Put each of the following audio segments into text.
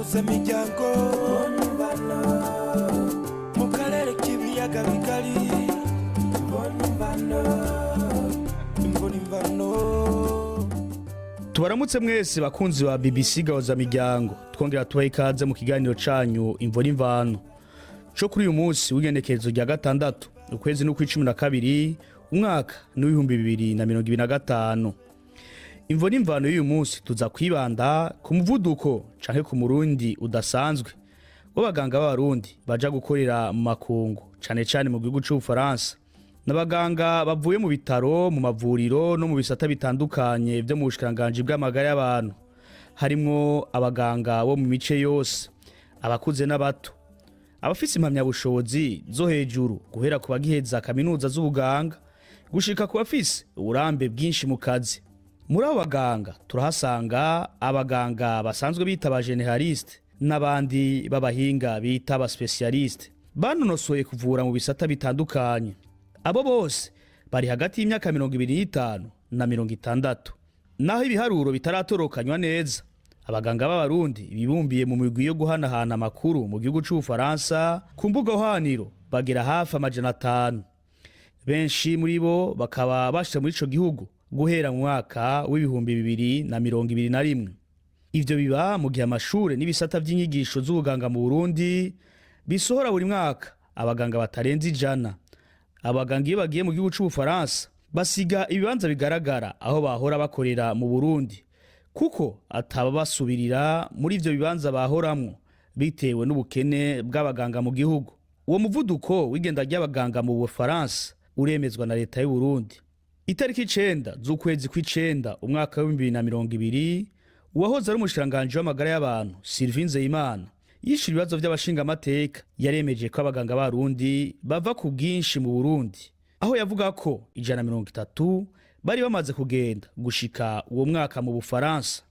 gahuza imiryango mu karere k'ibiyaga bigari. Invo N'Imvano. Tubaramutse mwese bakunzi ba BBC gahuza imiryango, twongera tubaha ikaze mu kiganiro canyu Invo N'Imvano cyo kuri uyu munsi w'igenekerezo rya gatandatu ukwezi n'12 umwaka n'2025. Invo N'Imvano y'uyu munsi tuza kwibanda ku muvuduko canke ku murundi udasanzwe w'abaganga b'abarundi baja gukorera mu makungu cane cane mu gihugu c'Ubufaransa, n'abaganga bavuye mu bitaro, mu mavuriro no mu bisata bitandukanye byo mu bushikanganje bw'amagara y'abantu, harimwo abaganga bo mu mice yose, abakuze n'abato, abafise impamyabushobozi zo hejuru guhera ku bagiheza kaminuza z'ubuganga gushika ku bafise uburambe bwinshi mu kazi. Muri abo baganga turahasanga abaganga basanzwe bita aba generaliste n'abandi b'abahinga bita aba specialiste banonosoye kuvura mu bisata bitandukanye. Abo bose bari hagati y'imyaka 25 na 60. Naho ibiharuro bitaratorokanywa neza, abaganga b'abarundi bibumbiye mu migwi yo guhanahana amakuru mu gihugu c'Ubufaransa ku mbuga hwaniro bagera hafi 500. Benshi muri bo bakaba bashitse muri ico gihugu guhera mu mwaka w'2021. Ivyo biba mu gihe amashure n'ibisata vy'inyigisho z'ubuganga mu Burundi bisohora buri mwaka abaganga batarenze 100. Abaganga iyo bagiye mu gihugu c'Ubufaransa basiga ibibanza bigaragara aho bahora bakorera mu Burundi, kuko ataba basubirira muri ivyo bibanza bahoramwo bitewe n'ubukene bw'abaganga mu gihugu. Uwo muvuduko w'igenda ry'abaganga mu Bufaransa uremezwa na leta y'u Burundi. Itariki 9 z'ukwezi kw'icenda umwaka w'2020 uwahoze ari umushikanganje w'amagara y'abantu Sylvain Nzeyimana yishira ibibazo by'abashinga amateka yaremeje ko abaganga b'abarundi bava ku bwinshi mu Burundi, aho yavuga ko 130 bari bamaze kugenda gushika uwo mwaka mu Bufaransa.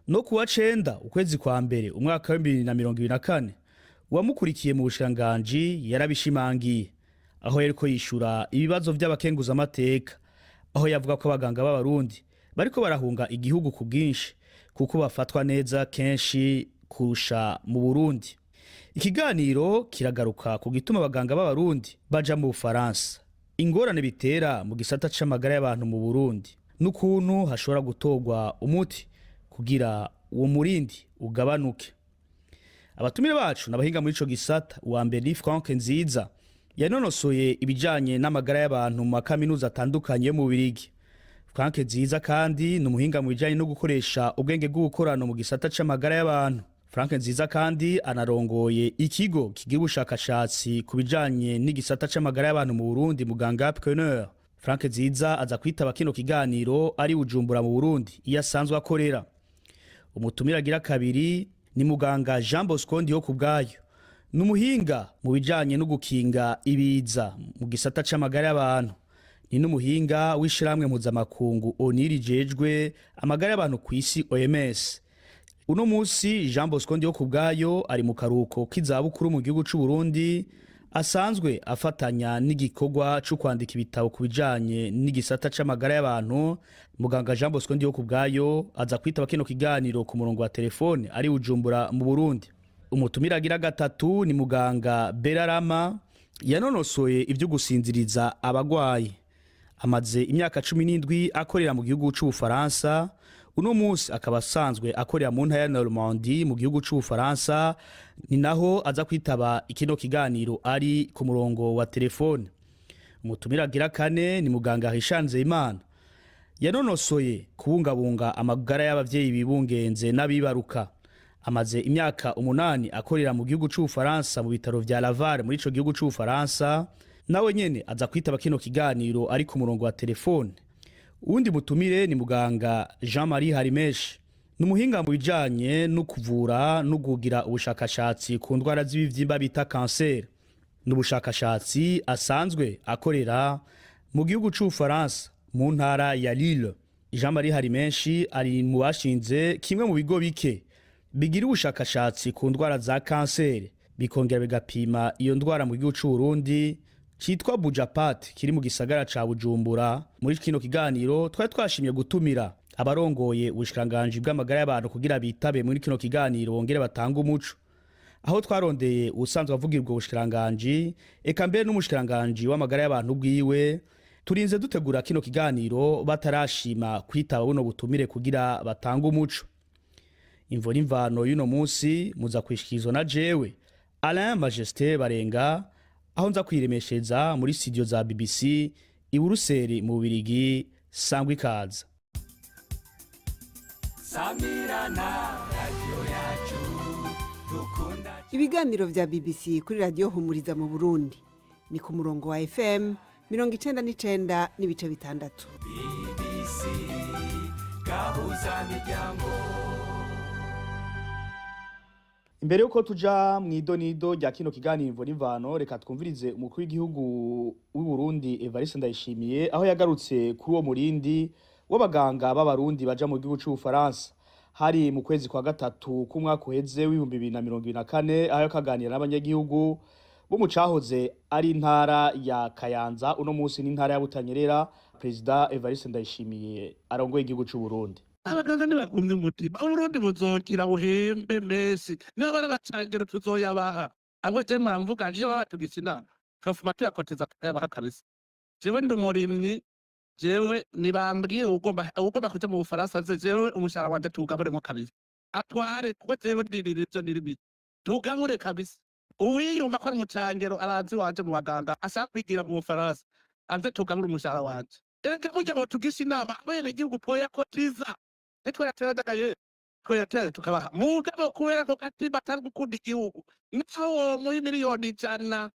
No kuwa 9 ukwezi kwa mbere umwaka w'2024 uwamukurikiye mu bushikanganje yarabishimangiye, aho yariko yishura ibibazo by'abakenguza amateka, aho yavuga ko abaganga b'abarundi bariko barahunga igihugu ku bwinshi kuko bafatwa neza kenshi kurusha mu Burundi. Ikiganiro kiragaruka ku gituma abaganga b'abarundi baja mu Bufaransa, ingorane bitera mu gisata c'amagara y'abantu mu Burundi, n'ukuntu hashobora gutorwa umuti kugira uwo murindi ugabanuke. Abatumire bacu n'abahinga muri ico gisata, uwa mbere ni Frank Nziza yanonosoye ibijanye n'amagara y'abantu mu makaminuza atandukanye yo mu Bubiligi. Frank Nziza kandi n'umuhinga mu bijanye no gukoresha ubwenge bw'ubukorano mu gisata c'amagara y'abantu. Frank Nziza kandi anarongoye ikigo kigira ubushakashatsi ku bijanye n'igisata c'amagara y'abantu mu Burundi, muganga Preneur. Frank Nziza aza kwitaba kino kiganiro ari Bujumbura mu Burundi iyo asanzwe akorera. Umutumira agira kabiri ni muganga Jean Bosco Ndihokubwayo, n'umuhinga mu bijanye no gukinga ibiza mu gisata c'amagara y'abantu, ni n'umuhinga w'ishiramwe mpuzamakungu rijejwe amagara y'abantu kw'isi OMS. Uno musi Jean Bosco Ndihokubwayo ari mu karuko k'izabukuru mu gihugu c'u Burundi, asanzwe afatanya n'igikorwa cyo kwandika ibitabo ku bijanye n'igisata c'amagara y'abantu. Muganga Jean Bosco Ndihokubwayo aza kwitaba kino kiganiro ku murongo wa telefone ari Bujumbura mu Burundi. Umutumira agira gatatu ni muganga Berarama yanonosoye ivyo gusinziriza abagwayi, amaze imyaka 17 akorera mu gihugu c'Ubufaransa. Uno musi akaba asanzwe akorera mu ntara ya Normandie mu gihugu c'Ubufaransa, ni naho aza kwitaba ikino kiganiro ari ku murongo wa telefone. Umutumira agira kane ni muganga Richard Nzeyimana yanonosoye kubungabunga amagara y'abavyeyi bibungenze n'abibaruka, amaze imyaka 8 akorera mu gihugu c'Ubufaransa mu bitaro vya Laval muri ico gihugu c'Ubufaransa. Nawe nyene aza kwitaba kino kiganiro ari ku murongo wa telefone. Undi mutumire ni muganga Jean-Marie Harimeshi, n'umuhinga mu bijanye no kuvura no kugira ubushakashatsi ku ndwara z'ibivyimba bita cancer. N'ubushakashatsi asanzwe akorera mu gihugu c'Ubufaransa mu ntara ya Lille. Jean-Marie Harimeshi ari mu bashinze kimwe mu bigo bike bigira ubushakashatsi ku ndwara za cancer bikongera bigapima iyo ndwara mu gihugu c'u Burundi, citwa Bujapat, kiri mu gisagara ca Bujumbura. Muri kino kiganiro twari twashimye gutumira abarongoye ubushikiranganji bw'amagara y'abantu kugira bitabe muri kino kiganiro bongere batanga umuco. Aho twarondeye usanzwe avugirwa ubushikiranganji eka mbere n'umushikiranganji w'amagara y'abantu bwiwe, turinze dutegura kino kiganiro batarashima kwitaba buno butumire kugira batanga umuco. Invo N'Imvano y'uno munsi muza kwishikizwa na jewe Alain Majesté Barenga, aho nza kwiremesheza muri studio za BBC i Buruseli mu Bubiligi. Sangwa ikaza. Ibiganiro vya BBC kuri radio Humuriza mu Burundi ni ku murongo wa FM 99 n'ibice bitandatu. BBC gahuza miryango. Imbere yuko tuja mw'idonido rya kino kiganiro Invo N'Imvano, reka twumvirize umukuru w'igihugu w'u Burundi Evariste Ndayishimiye aho yagarutse kuri uwo murindi w'abaganga b'abarundi baja mu gihugu c'Ubufaransa. Hari mu kwezi kwa gatatu k'umwaka uheze w'2024 aho yakaganira n'abanyagihugu bo mu cahoze ari intara ya Kayanza, uno munsi n'intara ya Butanyerera. Perezida Evariste Ndayishimiye arongoye igihugu c'u Burundi. Abaganga nibakumye umutima Uburundi buzokira buhembe menshi niba barabacangero tuzoyabaha abo je mvuga je babatugisa inama kafuma tuyakoteza yabaha kabisa. Jewe ndi umurimyi, jewe nibambwiye ugomba kuja mu Bufaransa, jewe umushahara wanje tugaburemo kabisa atware kuko jewe ndirira ivyo nirimi tugabure kabisa. Uwiyumva ko ari umucangero arazi wanje mu baganga ashaka kwigira mu Bufaransa anze tugabure umushahara wanje. Ege burya botugisa inama abene igihugu poyakotiza etwe yateradagaye twe tukabaha mugabo kubera ko kati batari gukunda igihugu naho muri miliyoni 100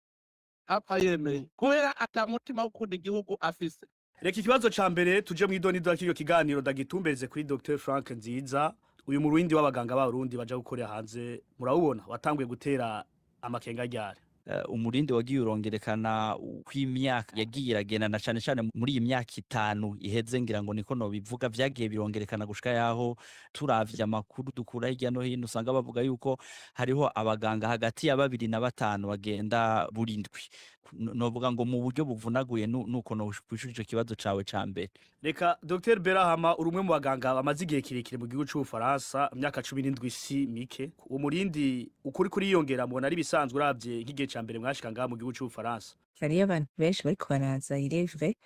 hapa yeme kubera atamutima wo gukunda igihugu afise. Reka ikibazo ca mbere tuje mw'idonido y'ikyo kiganiro ndagitumbereze kuri Dr Frank Nziza, uyu murundi w'abaganga b'abarundi baja gukorera hanze. Murabona watanguye gutera amakenga ryari? Umurindi wagiye urongerekana kw'imyaka yagiye iragendana cane muri iyi myaka 5 iheze, ngira ngo niko no bivuga vyagiye birongerekana gushika yaho turavye amakuru dukura hirya no hino usanga bavuga yuko hariho abaganga hagati ya 2 na 5 bagenda burindwi. Novuga ngo mu buryo buvunaguye nuko no kwishurije ikibazo cawe ca mbere. Reka Dr Berahama urumwe mu baganga bamaze igihe kirekire mu gihugu c'Ubufaransa, imyaka 17 si mike. Uwo murindi ukuri kuri yongera mubona ari bisanzwe uravye nk'igihe ca mbere mwashika ngaha mu gihugu c'Ubufaransa? Hari abantu benshi bariko baraza irevre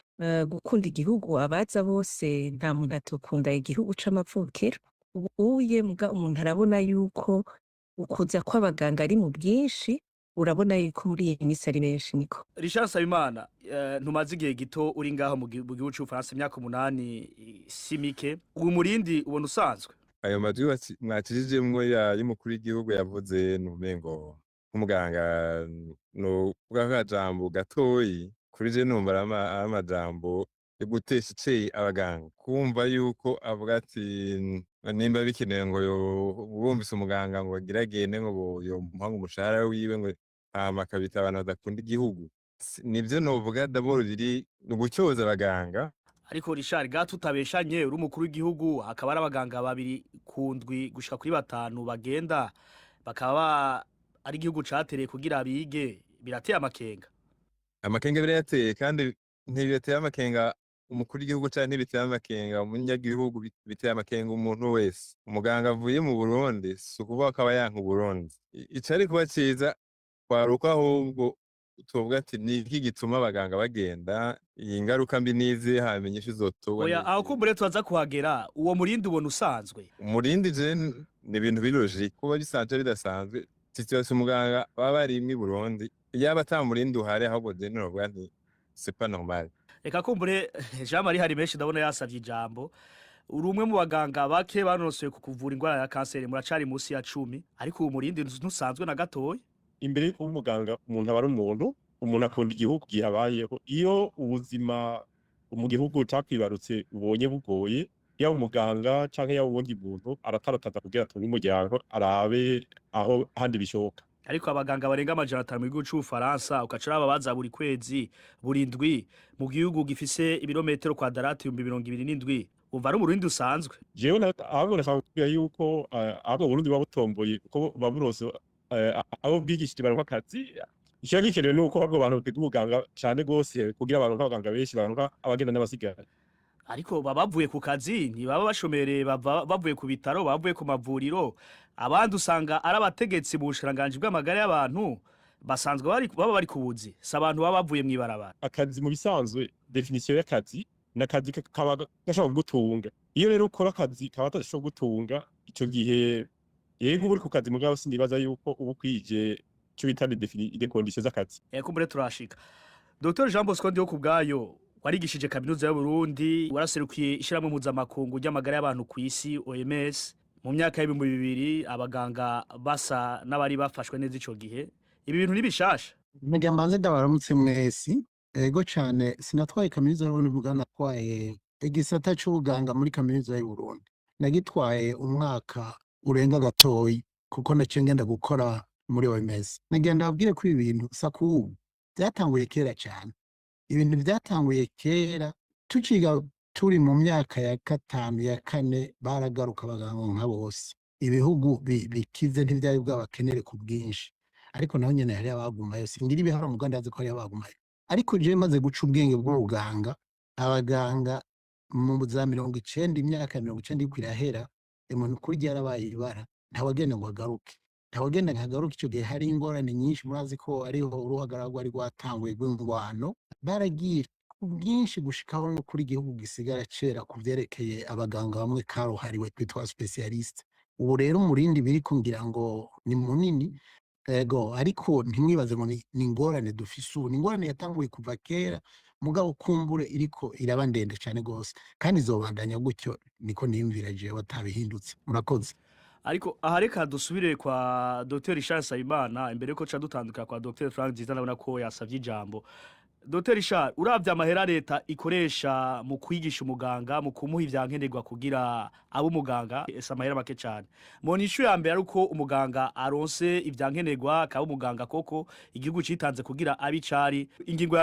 gukunda igihugu, abaza bose nta muntu atokunda igihugu c'amavukiro. Ubuye muga umuntu arabona yuko ukuza kw'abaganga ari mu bwinshi, urabona yuko muri iyi minsi ari benshi niko. Richard Sabimana, ntumaze igihe gito uri ngaho mu gihugu c'Ubufaransa, imyaka 8 si mike. Uwo murindi ubona usanzwe? Ayo majwi mwakijijemwo y'umukuru w'igihugu yavuze n'umengo nk'umuganga no kuvuga jambo gatoyi kuri je numva amajambo yo gutesha iceye abaganga, kumva yuko avuga ati nimba bikenewe ngo bumvise umuganga ngo bagiragende ngo yomuha umushahara wiwe ngo amakabita abantu badakunda igihugu. Nivyo novuga d'abord biri gucyoza abaganga. Ariko Richard gato utabeshanye uri umukuru w'igihugu, hakaba ari abaganga 2 kundwi gushika kuri 5 bagenda bakaba ari igihugu catereye kugira bige, birateye amakenga. Amakenga birayateye kandi ntibiteye amakenga umukuru w'igihugu cyane, ntibiteye amakenga umunyagihugu, biteye amakenga umuntu wese. Umuganga avuye mu Burundi sukuvuga ko abayanka Burundi icari kuba ciza kwaruka ahubwo tuvuga ati ni iki gituma abaganga bagenda, iyi ngaruka mbi nize hamenyesha izotoba. Oya aho kumbure tuza kuhagera. Uwo murindi ubona usanzwe? Umurindi je ni ibintu bilogique kuba bisanzwe bidasanzwe. Situation umuganga baba bari mu Burundi yaba atamurindi uhari ahubwo je novuga nti c'est pas normal. Reka kumbure Jean Marie hari menshi ndabona yasavye ijambo. Uri umwe mu baganga bake banonosoye kukuvura indwara ya kanseri, muracari musi ya 10, ariko uwo murindi ntusanzwe na gatoya. Imbere y'uko umuganga umuntu aba ari umuntu akunda igihugu gihabayeho. Iyo ubuzima mu gihugu cakwibarutse ubonye bugoye, yaba umuganga canke yaba ubundi muntu aratarataza kugira atunge umuryango arabe aho ahandi bishoboka. Ariko abaganga barenga 500 mu gihugu c'Ubufaransa ukaca babaza buri kwezi burindwi mu gihugu gifise ibirometero kwadrati 27, umva ari umurindi usanzwe. Jewe ahubwo nashaka yuko abo Burundi babutomboye ko baburose abo bwigishije baronka akazi. Icyo gikenewe nuko abo bantu biga ubuganga cyane gose kugira abantu abaganga benshi baronka abagenda n'abasigara. ariko baba bavuye ku kazi ntibaba bashomereye bavuye ku bitaro bavuye ku mavuriro abandi usanga ari abategetsi mu bushikiranganji bw'amagara y'abantu basanzwe baba bari ku buzi si abantu baba bavuye mw'ibarabara. Akazi mu bisanzwe definisiyo y'akazi n'akazi kaba gashobora kugutunga. Iyo rero ukora akazi kaba kadashobora kugutunga ico gihe yego uba uri ku kazi mugabo sinibaza yuko uba ukwije ico bita les conditions z'akazi. Kumbure turashika. Dr Jean Bosco Ndiho kubwayo warigishije kaminuza y'u Burundi waraserukiye ishiramwe mpuzamakungu ry'amagara y'abantu kw'isi OMS mu myaka y'2000 abaganga basa n'abari bafashwe neza ico gihe ibi bintu nibishasha. Ngira mbanze ndabaramutse mwese ego cyane sinatwaye kaminuza y'Uburundi mugana twaye igisata c'ubuganga muri kaminuza y'u Burundi nagitwaye umwaka urenga gatoyi kuko naciye ngenda gukora muri OMS. Nagenda abwire ko ibintu saku byatanguye kera cyane. Ibintu byatanguye kera tuciga turi mu myaka ya gatanu ya kane baragaruka abaganga nka bose. Ibihugu bikize ntivyari bwabakenere ku bwinshi. Ariko naho nyene yari abagumayo singira ibihara mu Rwanda yazi ko yari abagumayo. Ariko je maze guca ubwenge bw'ubuganga abaganga mu za 90 imyaka 90 kwirahera umuntu kuri yarabaye ibara ntawagenda ngo agaruke. Ntawagenda nkagaruka ico gihe hari ingorane nyinshi murazi ko ariho uruhagaragwa ari rwatanguye rw'ingwano baragiye ubwinshi gushikaho no kuri igihugu gisigara cera kuvyerekeye abaganga bamwe karuhariwe twitwa specialist. Ubu rero umurindi biri kugira ngo ni munini ego ariko ntimwibaze ngo ni ingorane dufise ubu ni ingorane yatanguye kuva kera mugabo kumbure iriko iraba ndende cyane gose kandi izobandanya gutyo niko niyumvira jewe atabihindutse. Murakoze. Ariko aha reka dusubire kwa Dr Richard Sayimana imbere ko ca dutandukira kwa Dr Frank Nziza ndabona ko yasavye ijambo. Dr Richard uravye amahera leta ikoresha mu kwigisha umuganga mu kumuha ivyankenerwa kugira abo umuganga esa amahera make cyane. Mu nishu ya mbere aruko umuganga aronse ivyankenerwa akaba umuganga koko igihugu citanze kugira abicari ingingo